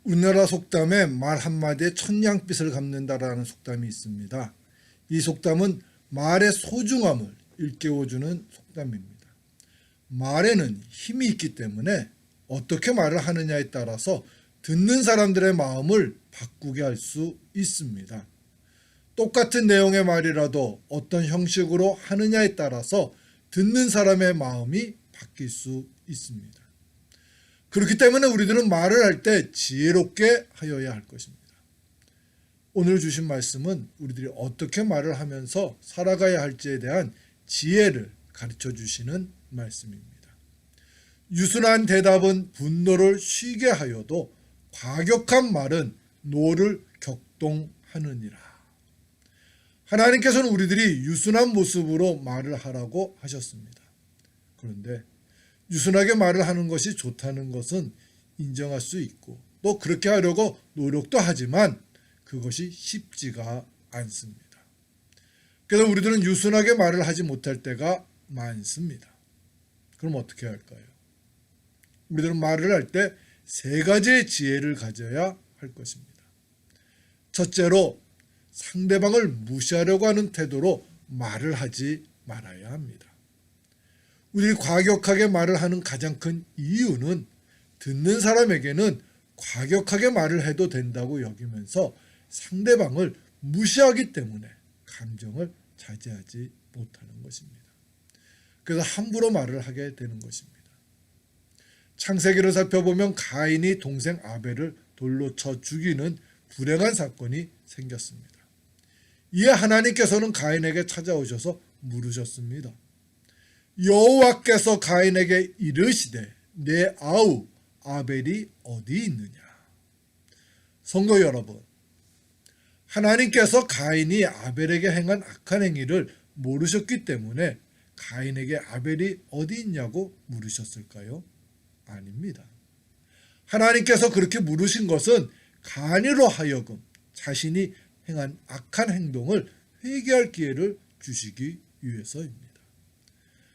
우리나라 속담에 말 한마디에 천냥빚을 갚는다라는 속담이 있습니다. 이 속담은 말의 소중함을 일깨워주는 속담입니다. 말에는 힘이 있기 때문에 어떻게 말을 하느냐에 따라서 듣는 사람들의 마음을 바꾸게 할 수 있습니다. 똑같은 내용의 말이라도 어떤 형식으로 하느냐에 따라서 듣는 사람의 마음이 바뀔 수 있습니다. 그렇기 때문에 우리들은 말을 할 때 지혜롭게 하여야 할 것입니다. 오늘 주신 말씀은 우리들이 어떻게 말을 하면서 살아가야 할지에 대한 지혜를 가르쳐 주시는 말씀입니다. 유순한 대답은 분노를 쉬게 하여도 과격한 말은 노를 격동하느니라. 하나님께서는 우리들이 유순한 모습으로 말을 하라고 하셨습니다. 그런데 유순하게 말을 하는 것이 좋다는 것은 인정할 수 있고 또 그렇게 하려고 노력도 하지만 그것이 쉽지가 않습니다. 그래서 우리들은 유순하게 말을 하지 못할 때가 많습니다. 그럼 어떻게 할까요? 우리들은 말을 할 때 세 가지의 지혜를 가져야 할 것입니다. 첫째로 상대방을 무시하려고 하는 태도로 말을 하지 말아야 합니다. 우리 과격하게 말을 하는 가장 큰 이유는 듣는 사람에게는 과격하게 말을 해도 된다고 여기면서 상대방을 무시하기 때문에 감정을 자제하지 못하는 것입니다. 그래서 함부로 말을 하게 되는 것입니다. 창세기를 살펴보면 가인이 동생 아벨을 돌로 쳐 죽이는 불행한 사건이 생겼습니다. 이에 하나님께서는 가인에게 찾아오셔서 물으셨습니다. 여호와께서 가인에게 이르시되 내 아우 아벨이 어디 있느냐. 성도 여러분, 하나님께서 가인이 아벨에게 행한 악한 행위를 모르셨기 때문에 가인에게 아벨이 어디 있냐고 물으셨을까요? 아닙니다. 하나님께서 그렇게 물으신 것은 가인으로 하여금 자신이 행한 악한 행동을 회개할 기회를 주시기 위해서입니다.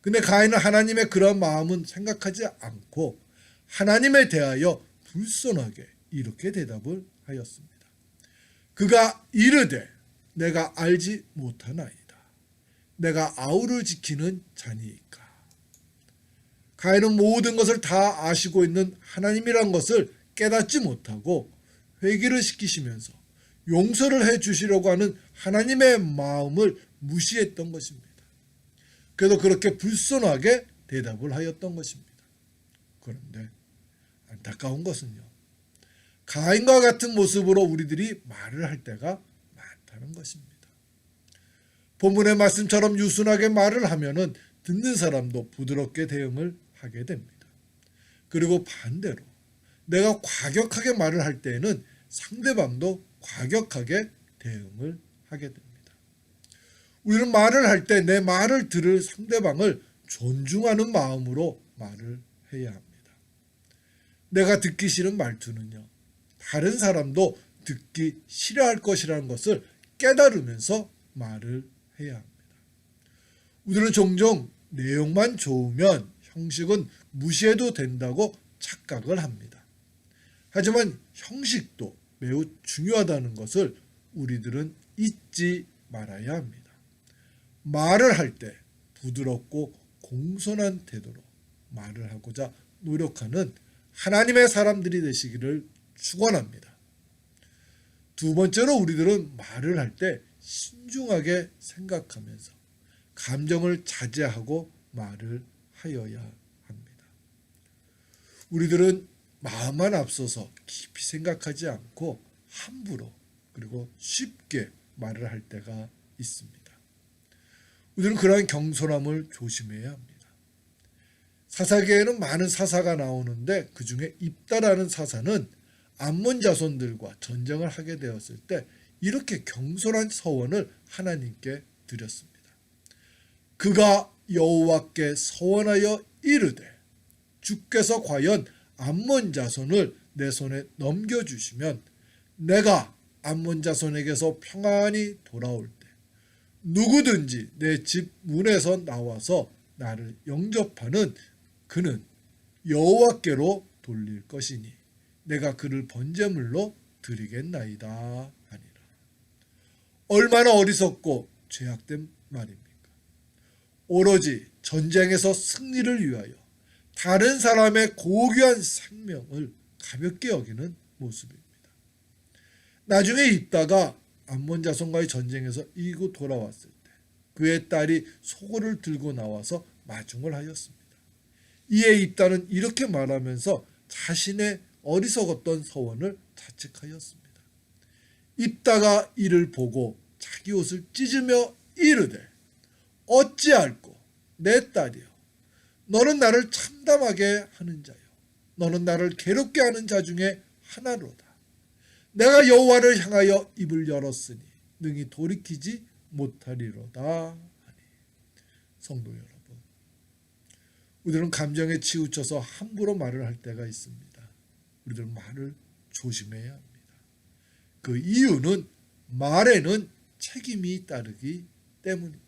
근데 가인은 하나님의 그런 마음은 생각하지 않고 하나님에 대하여 불손하게 이렇게 대답을 하였습니다. 그가 이르되 내가 알지 못하나이다. 내가 아우를 지키는 자니이까. 가인은 모든 것을 다 아시고 있는 하나님이란 것을 깨닫지 못하고 회개를 시키시면서 용서를 해 주시려고 하는 하나님의 마음을 무시했던 것입니다. 그래서 그렇게 불손하게 대답을 하였던 것입니다. 그런데 안타까운 것은요, 가인과 같은 모습으로 우리들이 말을 할 때가 많다는 것입니다. 본문의 말씀처럼 유순하게 말을 하면은 듣는 사람도 부드럽게 대응을 하게 됩니다. 그리고 반대로 내가 과격하게 말을 할 때에는 상대방도 과격하게 대응을 하게 됩니다. 우리는 말을 할 때 내 말을 들을 상대방을 존중하는 마음으로 말을 해야 합니다. 내가 듣기 싫은 말투는요, 다른 사람도 듣기 싫어할 것이라는 것을 깨달으면서 말을 해야 합니다. 우리는 종종 내용만 좋으면 형식은 무시해도 된다고 착각을 합니다. 하지만 형식도 매우 중요하다는 것을 우리들은 잊지 말아야 합니다. 말을 할 때 부드럽고 공손한 태도로 말을 하고자 노력하는 하나님의 사람들이 되시기를 축원합니다. 두 번째로 우리들은 말을 할 때 신중하게 생각하면서 감정을 자제하고 말을 하여야 합니다. 우리들은 마음만 앞서서 깊이 생각하지 않고 함부로 그리고 쉽게 말을 할 때가 있습니다. 우리는 그러한 경솔함을 조심해야 합니다. 사사기에는 많은 사사가 나오는데 그 중에 입다라는 사사는 암몬 자손들과 전쟁을 하게 되었을 때 이렇게 경솔한 서원을 하나님께 드렸습니다. 그가 여호와께 서원하여 이르되 주께서 과연 암몬 자손을 내 손에 넘겨주시면 내가 암몬 자손에게서 평안히 돌아올 때 누구든지 내 집 문에서 나와서 나를 영접하는 그는 여호와께로 돌릴 것이니 내가 그를 번제물로 드리겠나이다 하니라. 얼마나 어리석고 죄악된 말입니까? 오로지 전쟁에서 승리를 위하여 다른 사람의 고귀한 생명을 가볍게 여기는 모습입니다. 나중에 입다가 암몬 자손과의 전쟁에서 이기고 돌아왔을 때 그의 딸이 소고를 들고 나와서 마중을 하였습니다. 이에 입다는 이렇게 말하면서 자신의 어리석었던 서원을 자책하였습니다. 입다가 이를 보고 자기 옷을 찢으며 이르되 어찌할꼬 내 딸이여 너는 나를 참담하게 하는 자요 너는 나를 괴롭게 하는 자 중에 하나로다. 내가 여호와를 향하여 입을 열었으니 능히 돌이키지 못하리로다 하니. 성도 여러분, 우리들은 감정에 치우쳐서 함부로 말을 할 때가 있습니다. 우리들은 말을 조심해야 합니다. 그 이유는 말에는 책임이 따르기 때문입니다.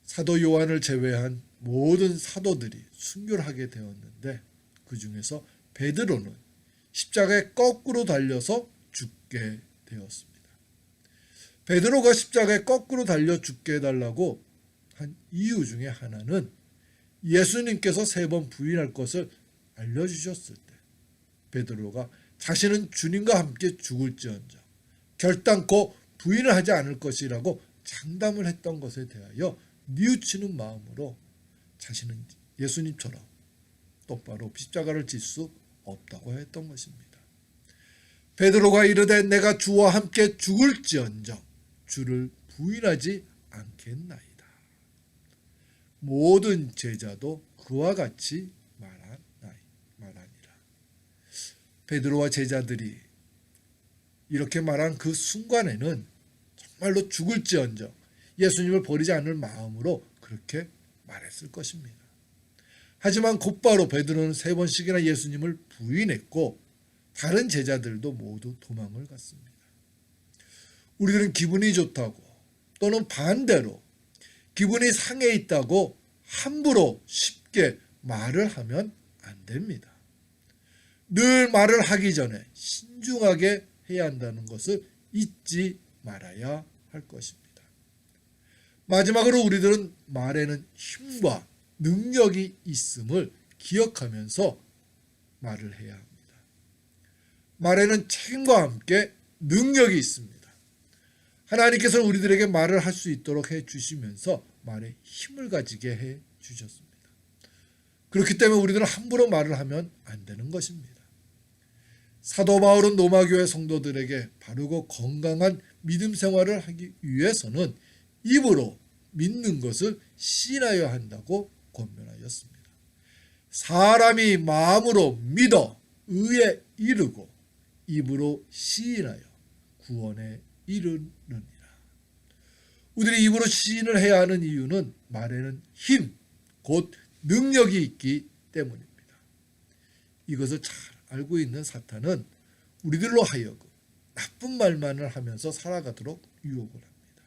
사도 요한을 제외한 모든 사도들이 순교하게 되었는데 그 중에서 베드로는 십자가에 거꾸로 달려서 죽게 되었습니다. 베드로가 십자가에 거꾸로 달려 죽게 해달라고 한 이유 중에 하나는 예수님께서 3번 부인할 것을 알려주셨을 때 베드로가 자신은 주님과 함께 죽을지언정 결단코 부인을 하지 않을 것이라고 장담을 했던 것에 대하여 뉘우치는 마음으로 자신은 예수님처럼 똑바로 십자가를 질 수 없다고 했던 것입니다. 베드로가 이르되 내가 주와 함께 죽을지언정 주를 부인하지 않겠나이다. 모든 제자도 그와 같이 말하니라. 베드로와 제자들이 이렇게 말한 그 순간에는 정말로 죽을지언정 예수님을 버리지 않을 마음으로 그렇게 말했을 것입니다. 하지만 곧바로 베드로는 3번씩이나 예수님을 부인했고 다른 제자들도 모두 도망을 갔습니다. 우리들은 기분이 좋다고 또는 반대로 기분이 상해 있다고 함부로 쉽게 말을 하면 안 됩니다. 늘 말을 하기 전에 신중하게 해야 한다는 것을 잊지 말아야 할 것입니다. 마지막으로 우리들은 말에는 힘과 능력이 있음을 기억하면서 말을 해야 합니다. 말에는 책임과 함께 능력이 있습니다. 하나님께서 우리들에게 말을 할 수 있도록 해주시면서 말에 힘을 가지게 해주셨습니다. 그렇기 때문에 우리들은 함부로 말을 하면 안 되는 것입니다. 사도 바울은 로마교회 성도들에게 바르고 건강한 믿음 생활을 하기 위해서는 입으로 믿는 것을 시인하여야 한다고 권면하였습니다. 사람이 마음으로 믿어 의에 이르고 입으로 시인하여 구원에 이르느니라. 우리들이 입으로 시인을 해야 하는 이유는 말에는 힘, 곧 능력이 있기 때문입니다. 이것을 잘 알고 있는 사탄은 우리들로 하여금 나쁜 말만을 하면서 살아가도록 유혹을 합니다.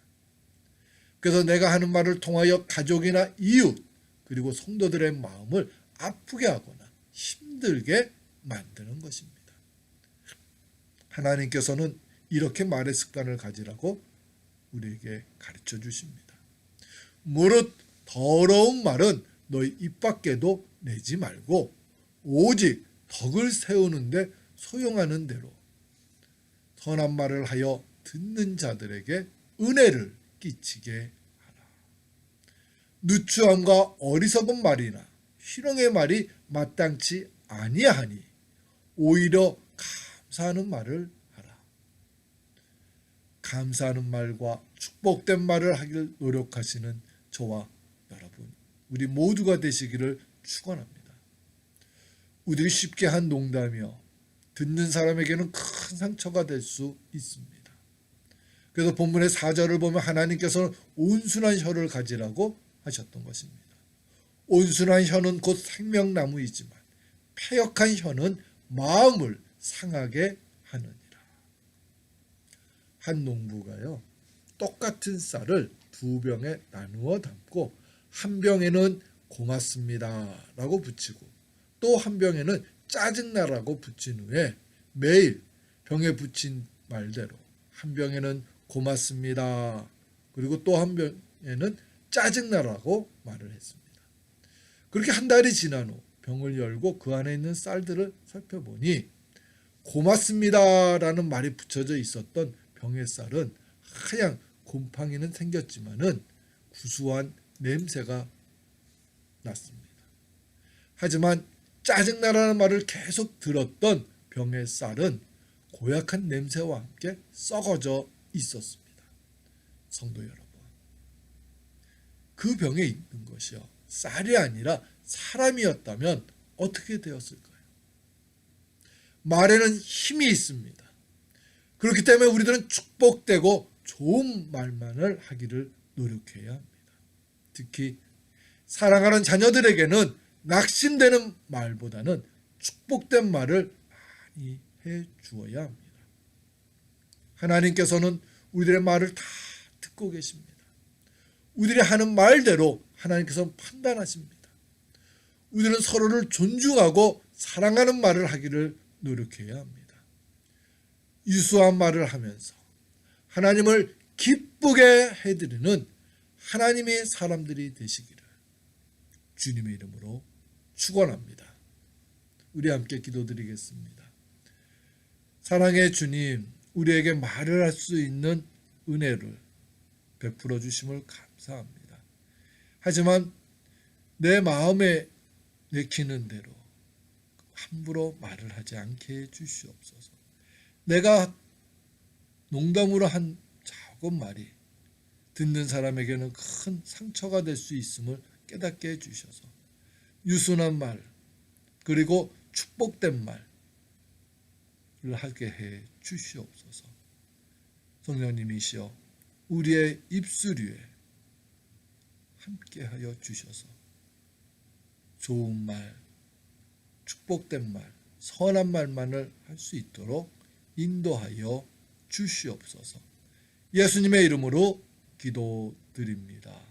그래서 내가 하는 말을 통하여 가족이나 이웃 그리고 성도들의 마음을 아프게 하거나 힘들게 만드는 것입니다. 하나님께서는 이렇게 말의 습관을 가지라고 우리에게 가르쳐 주십니다. 무릇 더러운 말은 너희 입 밖에도 내지 말고 오직 덕을 세우는데 소용하는 대로 선한 말을 하여 듣는 자들에게 은혜를 끼치게 하라. 누추함과 어리석은 말이나 희롱의 말이 마땅치 아니하니 오히려 감사하는 말을 하라. 감사하는 말과 축복된 말을 하길 노력하시는 저와 여러분, 우리 모두가 되시기를 축원합니다. 우리들이 쉽게 한 농담이요 듣는 사람에게는 큰 상처가 될 수 있습니다. 그래서 본문의 4절을 보면 하나님께서는 온순한 혀를 가지라고 하셨던 것입니다. 온순한 혀는 곧 생명나무이지만 패역한 혀는 마음을 상하게 하느니라. 한 농부가요 똑같은 쌀을 2병에 나누어 담고 한 병에는 고맙습니다 라고 붙이고 또 한 병에는 짜증나라고 붙인 후에 매일 병에 붙인 말대로 한 병에는 고맙습니다. 그리고 또 한 병에는 짜증나라고 말을 했습니다. 그렇게 한 달이 지난 후 병을 열고 그 안에 있는 쌀들을 살펴보니 고맙습니다라는 말이 붙여져 있었던 병의 쌀은 하얀 곰팡이는 생겼지만은 구수한 냄새가 났습니다. 하지만 짜증나라는 말을 계속 들었던 병의 쌀은 고약한 냄새와 함께 썩어져 있었습니다. 성도 여러분, 그 병에 있는 것이요 쌀이 아니라 사람이었다면 어떻게 되었을까요? 말에는 힘이 있습니다. 그렇기 때문에 우리들은 축복되고 좋은 말만을 하기를 노력해야 합니다. 특히 사랑하는 자녀들에게는 낙심되는 말보다는 축복된 말을 많이 해 주어야 합니다. 하나님께서는 우리들의 말을 다 듣고 계십니다. 우리들이 하는 말대로 하나님께서 판단하십니다. 우리들은 서로를 존중하고 사랑하는 말을 하기를 노력해야 합니다. 유수한 말을 하면서 하나님을 기쁘게 해드리는 하나님의 사람들이 되시기를 주님의 이름으로 축원합니다. 우리 함께 기도드리겠습니다. 사랑의 주님, 우리에게 말을 할 수 있는 은혜를 베풀어 주심을 감사합니다. 하지만 내 마음에 내키는 대로 함부로 말을 하지 않게 해 주시옵소서. 내가 농담으로 한 작은 말이 듣는 사람에게는 큰 상처가 될 수 있음을 깨닫게 해주셔서 유순한 말 그리고 축복된 말을 하게 해 주시옵소서. 성령님이시여 우리의 입술 위에 함께하여 주셔서 좋은 말, 축복된 말, 선한 말만을 할 수 있도록 인도하여 주시옵소서. 예수님의 이름으로 기도드립니다.